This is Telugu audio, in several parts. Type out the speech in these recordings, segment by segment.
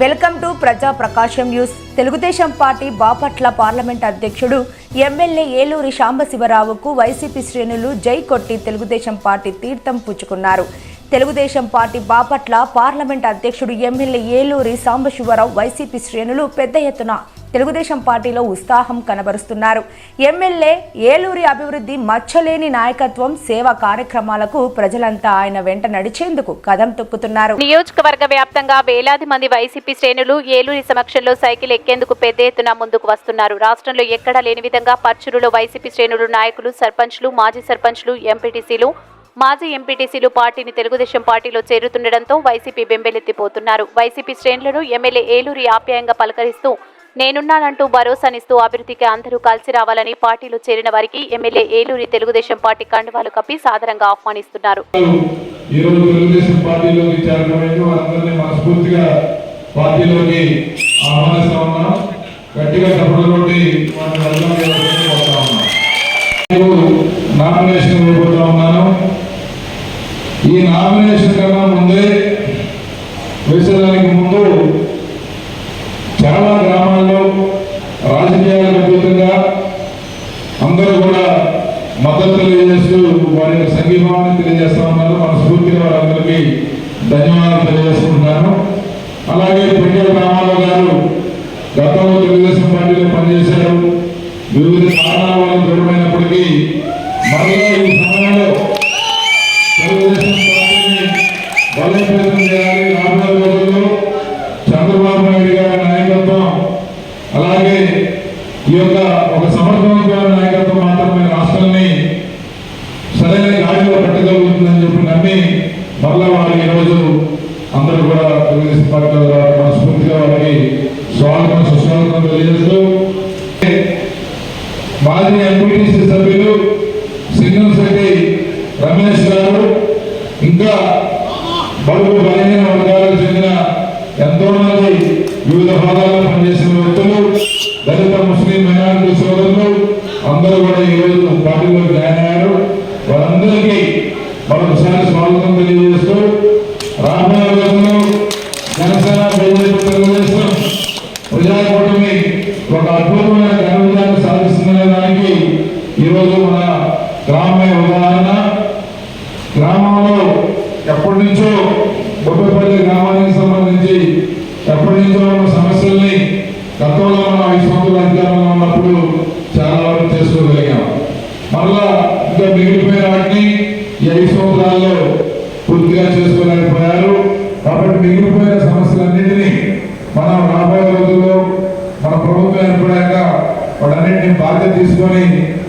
Welcome to Praja Prakasam news. Telugu Desam party Bapatla parliament అధ్యక్షుడు ఎమ్మెల్యే ఏలూరి సాంబశివరావుకు వైసీపీ శ్రేణులు జై కొట్టి తెలుగుదేశం పార్టీ తీర్థం పుచ్చుకున్నారు. తెలుగుదేశం పార్టీ బాపట్ల పార్లమెంట్ అధ్యక్షుడు ఎమ్మెల్యే ఏలూరి సాంబశివరావు వైసీపీ శ్రేణులు పెద్ద ఎత్తున తెలుగుదేశం పార్టీలో ఉత్సాహం కనబరుస్తున్నారు. ఎమ్మెల్యే ఏలూరి అభివృద్ధి, మచ్చలేని నాయకత్వం, సేవా కార్యక్రమాలకు ప్రజలంతా ఆయన వెంట నడిచేందుకు కదం తొక్కుతున్నారు. నియోజకవర్గ వ్యాప్తంగా వేలాది మంది వైసీపీ శ్రేణులు ఏలూరి సమక్షంలో సైకిల్ ఎక్కేందుకు పెద్ద ఎత్తున ముందుకు వస్తున్నారు. రాష్ట్రంలో ఎక్కడా లేని విధంగా పర్చూరులో వైసీపీ శ్రేణులు, నాయకులు, సర్పంచ్లు, మాజీ సర్పంచ్లు, ఎంపీటీసీలు, మాజీ ఎంపీటీసీలు పార్టీని తెలుగుదేశం పార్టీలో చేరుతుండటంతో వైసీపీ బెంబెలెత్తిపోతున్నారు. వైసీపీ శ్రేణులను ఎమ్మెల్యే ఏలూరి ఆప్యాయంగా పలకరిస్తూ నేనున్నానంటూ భరోసానిస్తూ అభివృద్ధికి అందరూ కలిసి రావాలని పార్టీలో చేరిన వారికి ఎమ్మెల్యే ఏలూరి తెలుగుదేశం పార్టీ కండువాలు కప్పి సాదరంగా ఆహ్వానిస్తున్నారు. ఈ నామినేషన్ కన్నా ముందే వేసేదానికి ముందు చాలా గ్రామాల్లో రాజకీయాలకు అతీతంగా అందరూ కూడా మద్దతు తెలియజేస్తూ వారి యొక్క సంఘీభావాన్ని తెలియజేస్తా ఉన్నారు. మనస్ఫూర్తిగా వారందరికీ ధన్యవాదాలు తెలియజేసుకుంటున్నాను. అలాగే పెండల రామారావు గారు గతంలో తెలుగుదేశం పార్టీలో పనిచేశారు. వివిధ కారణాల వల్ల దూరమైనప్పటికీ మళ్ళీ ఈ సమయంలో తెలుగుదేశం పార్టీని బలోపేతం చేయాలి. రాబోయే రోజుల్లో చంద్రబాబు నాయుడు గారి నాయకత్వం, అలాగే ఈ యొక్క ఒక సమర్థవంతమైన నాయకత్వం మాత్రమే రాష్ట్రాన్ని సరైన గాడిలో పెట్టగలుగుతుందని చెప్పి నమ్మి మళ్ళా వారు ఈరోజు అందరూ కూడా తెలుగుదేశం పార్టీ మనస్ఫూర్తిగా వారికి స్వాగతం, సుస్వాగతం తెలియజేస్తూ మాజీ ఎంపీటీసీ సభ్యులు సింగంశెట్టి రమేష్ గారు, ఇంకా బడుగు బలహీన వర్గాలకు చెందిన ఎంతో మంది వివిధ హోదాల్లో పనిచేసిన వ్యక్తులు, దళిత ముస్లిం మైనారిటీ సోదరులు అందరూ కూడా ఈరోజు పార్టీలో జాయిన్ అయ్యారు. వారందరికీ మరొకసారి స్వాగతం తెలియజేస్తూ రాబోయే రోజుల్లో జనసేన, బీజేపీ, తెలుగుదేశం ప్రజాకూటమి ఒక అద్భుతమైన ఘన విజయాన్ని సాధిస్తుందనే దానికి ఈరోజు మన గ్రామీణ ఉదాహరణ. గ్రామంలో ఎప్పటి నుంచో బొబ్బపల్లి గ్రామానికి సంబంధించి ఎప్పటి నుంచో ఉన్న సమస్యల్ని గతంలో మనం 5 సంవత్సరాల అధికారంలో ఉన్నప్పుడు చాలా వరకు చేసుకోగలిగాం. మళ్ళా ఇంకా మిగిలిపోయిన వాటిని ఈ 5 సంవత్సరాల్లో పూర్తిగా చేసుకోలేకపోయారు. కాబట్టి మిగిలిపోయిన సమస్యలన్నింటినీ మనం రాబోయే రోజుల్లో మన ప్రభుత్వం ఏర్పడాక వాటన్నింటినీ బాధ్యత తీసుకొని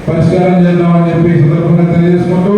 పరిష్కారం చేద్దామని చెప్పి సందర్భంగా తెలియజేసుకుంటూ